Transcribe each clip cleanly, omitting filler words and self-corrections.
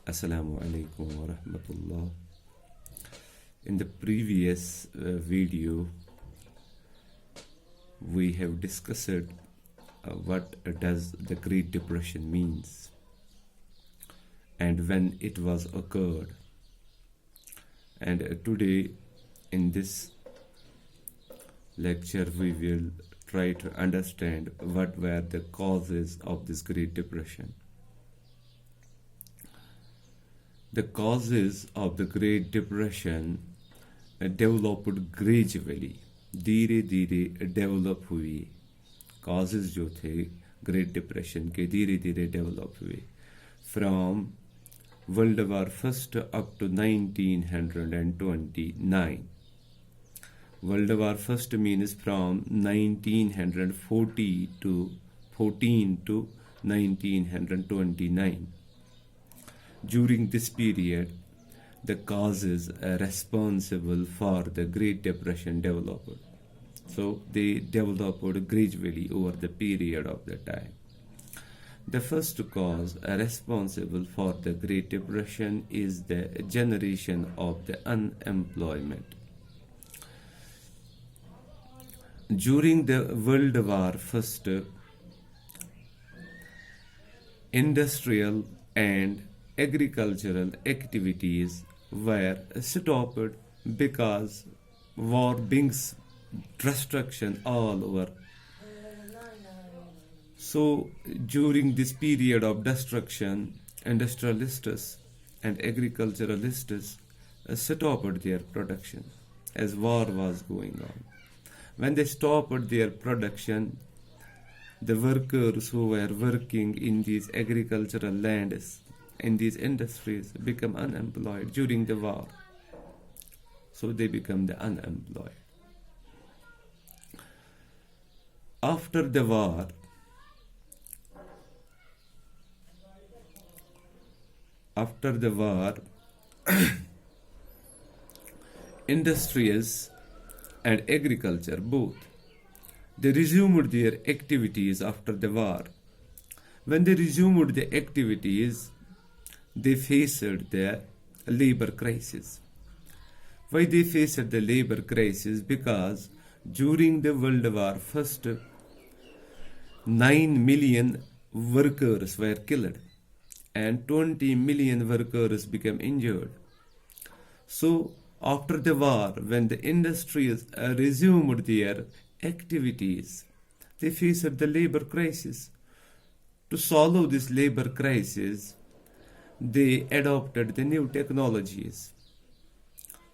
Assalamu alaikum wa rahmatullah. In the previous video, we have discussed what does the Great Depression means and when it was occurred. And today in this lecture we will try to understand what were the causes of this Great Depression. The causes of the Great Depression developed gradually, धीरे धीरे develop हुए. Causes जो थे Great Depression के धीरे धीरे develop हुए from World War I up to 1929. World War I means from 1914 to 1929. During this period, the causes responsible for the Great Depression developed. So they developed gradually over the period of the time. The first cause responsible for the Great Depression is the generation of the unemployment. During the World War I, industrial and agricultural activities were stopped because war brings destruction all over. So during this period of destruction, industrialists and agriculturalists stopped their production as war was going on. When they stopped their production, the workers who were working in these agricultural lands, in these industries, become unemployed during the war. So they become the unemployed. After the war, industries and agriculture both, they resumed their activities after the war. When they resumed the activities, they faced the labor crisis. Why they faced the labor crisis? Because during the World War I, 9 million workers were killed and 20 million workers became injured. So after the war, when the industries resumed their activities, they faced the labor crisis. To solve this labor crisis, they adopted the new technologies.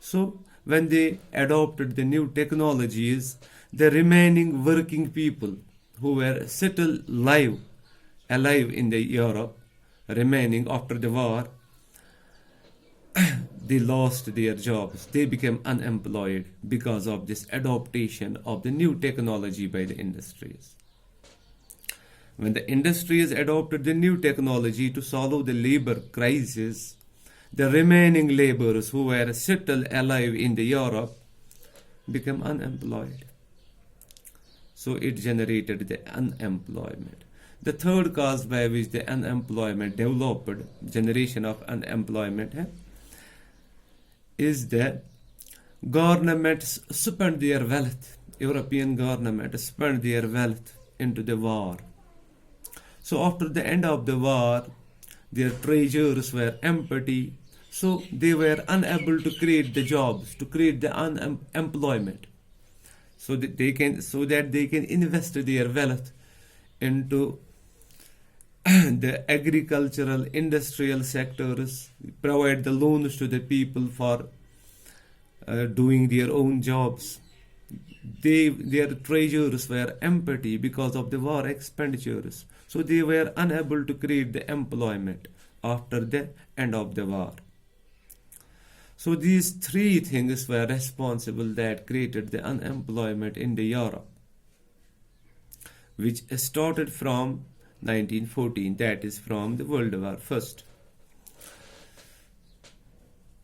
So when they adopted the new technologies, the remaining working people who were still alive in the Europe, remaining after the war, they lost their jobs. They became unemployed because of this adaptation of the new technology by the industries. When the industries adopted the new technology to solve the labor crisis, the remaining laborers who were still alive in the Europe became unemployed. So it generated the unemployment. The third cause by which the unemployment developed, generation of unemployment, is that governments spent their wealth. European governments spent their wealth into the war. So after the end of the war, their treasures were empty. So they were unable to create the jobs, to create the unemployment, so that they can invest their wealth into the agricultural, industrial sectors, provide the loans to the people for doing their own jobs. Their treasures were empty because of the war expenditures. So they were unable to create the employment after the end of the war. So these three things were responsible that created the unemployment in the Europe, which started from 1914, that is from the World War I.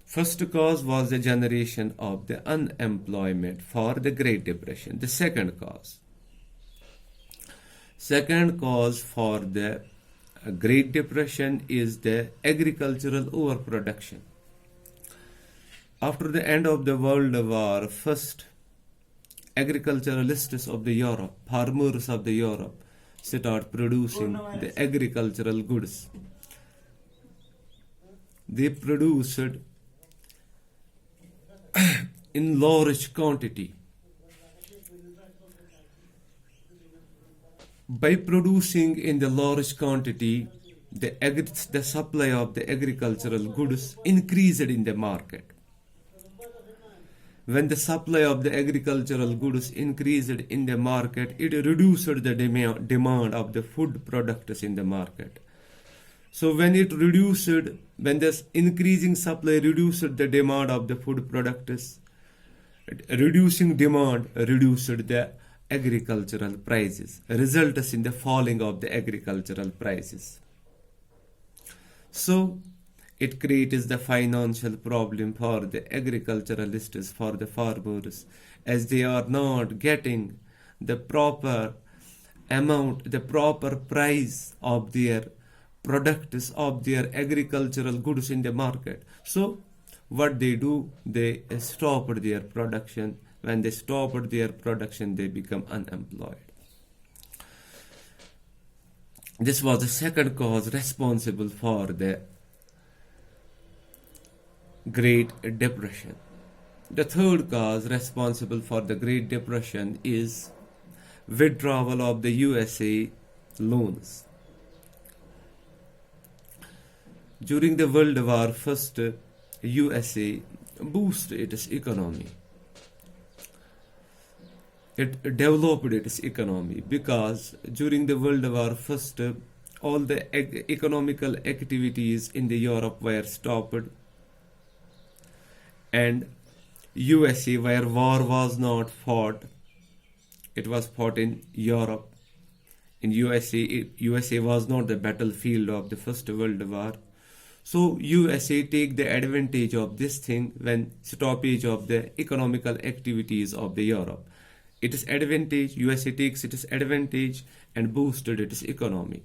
First cause was the generation of the unemployment for the Great Depression. The second cause for the Great Depression is the agricultural overproduction. After the end of the World War, first agriculturalists of the Europe, farmers of the Europe, start producing the agricultural goods. They produced in large quantity. By producing in the large quantity, the supply of the agricultural goods increased in the market. When the supply of the agricultural goods increased in the market, it reduced the demand of the food products in the market. So when this increasing supply reduced the demand of the food products, reducing demand reduced the agricultural prices, results in the falling of the agricultural prices. So it creates the financial problem for the agriculturalists, for the farmers, as they are not getting the proper amount, the proper price of their products, of their agricultural goods in the market. So what they do, they stop their production. When they stop their production, they become unemployed. This was the second cause responsible for the Great Depression. The third cause responsible for the Great Depression is withdrawal of the USA loans. During the World War, first USA boosted its economy. It developed its economy because during the World War, first all the economical activities in the Europe were stopped, and USA, where war was not fought, it was fought in Europe. In USA was not the battlefield of the First World War. So USA take the advantage of this thing when stoppage of the economical activities of the Europe. It is advantage, USA takes its advantage and boosted its economy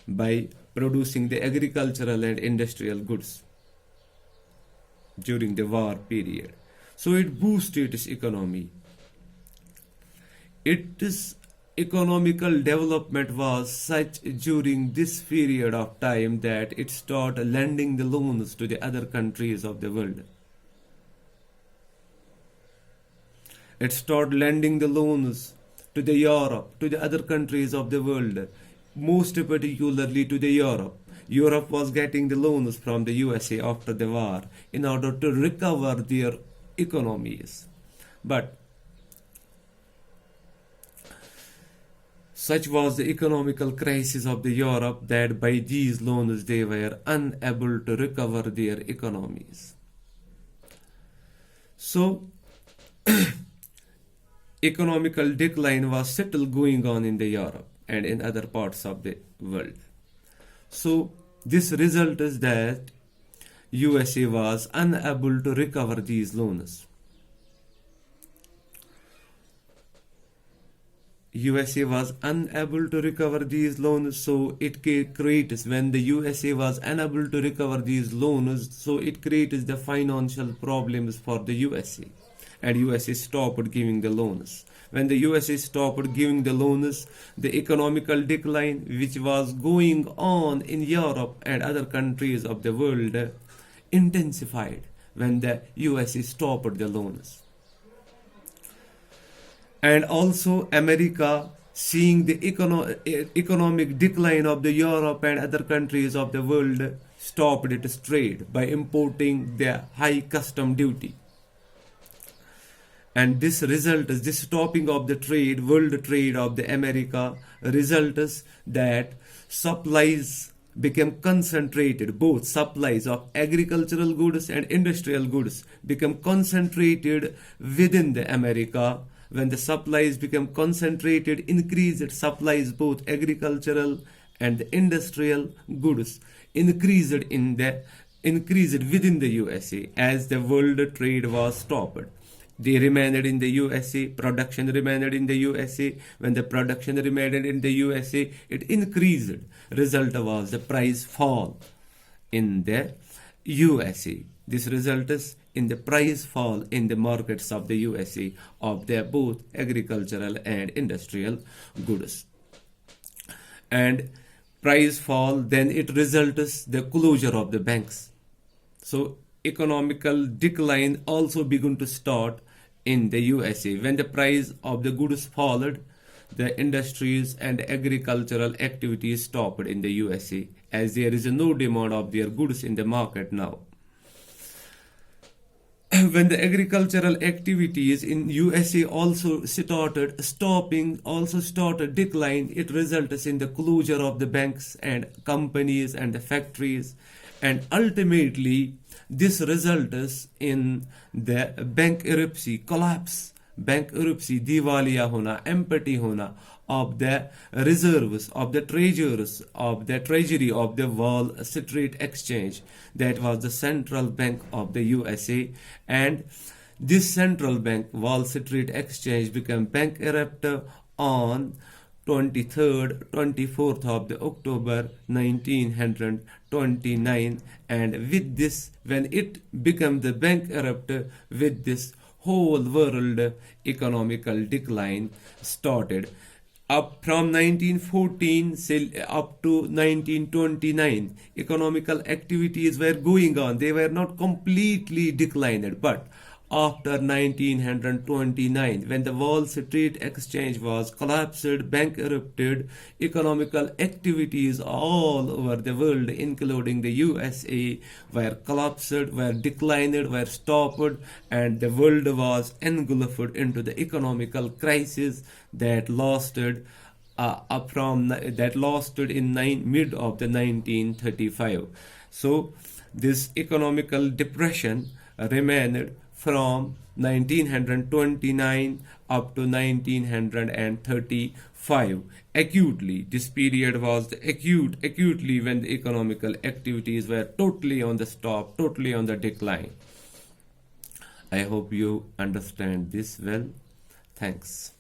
by producing the agricultural and industrial goods during the war period. So it boosted its economy. Its economical development was such during this period of time that it started lending the loans to the other countries of the world. It started lending the loans to the Europe, to the other countries of the world, most particularly to the Europe. Europe was getting the loans from the USA after the war in order to recover their economies. But such was the economical crisis of the Europe that by these loans they were unable to recover their economies. So economical decline was still going on in the Europe and in other parts of the world. So this result is that USA was unable to recover these loans. USA was unable to recover these loans, so it creates, when the USA was unable to recover these loans, so it creates the financial problems for the USA, and USA stopped giving the loans. When the USA stopped giving the loans, the economical decline which was going on in Europe and other countries of the world intensified when the USA stopped the loans. And also America, seeing the economic decline of the Europe and other countries of the world, stopped its trade by importing the high custom duty. And this stopping of the trade, world trade of the America, results that supplies became concentrated. Both supplies of agricultural goods and industrial goods become concentrated within the America. When the supplies become concentrated, increased supplies, both agricultural and the industrial goods, increased within the USA as the world trade was stopped. They remained in the USA, production remained in the USA. When the production remained in the USA, it increased. Result was the price fall in the USA. This results in the price fall in the markets of the USA of their both agricultural and industrial goods. And price fall, then it results the closure of the banks. So economical decline also began to start in the USA. When the price of the goods followed, the industries and agricultural activities stopped in the USA as there is no demand of their goods in the market now. When the agricultural activities in USA also started decline, it results in the closure of the banks and companies and the factories, and ultimately this results in the bankruptcy, collapse, bankruptcy, दिवालिया होना, empty होना of the reserves of the treasures of the treasury of the Wall Street Exchange. That was the central bank of the USA, and this central bank, Wall Street Exchange, became bankrupt on 23rd 24th of the October 1929, and with this, when it became the bankrupt, with this whole world economical decline started. Up from 1914 up to 1929, economical activities were going on. They were not completely declined, but after 1929, when the Wall Street Exchange was collapsed, bankrupted, economical activities all over the world, including the USA, were collapsed, were declined, were stopped, and the world was engulfed into the economical crisis that lasted in mid of the 1935. So this economical depression remained from 1929 up to 1935 acutely. This period was the acutely when the economical activities were totally on the stop, totally on the decline. I hope you understand this well. Thanks.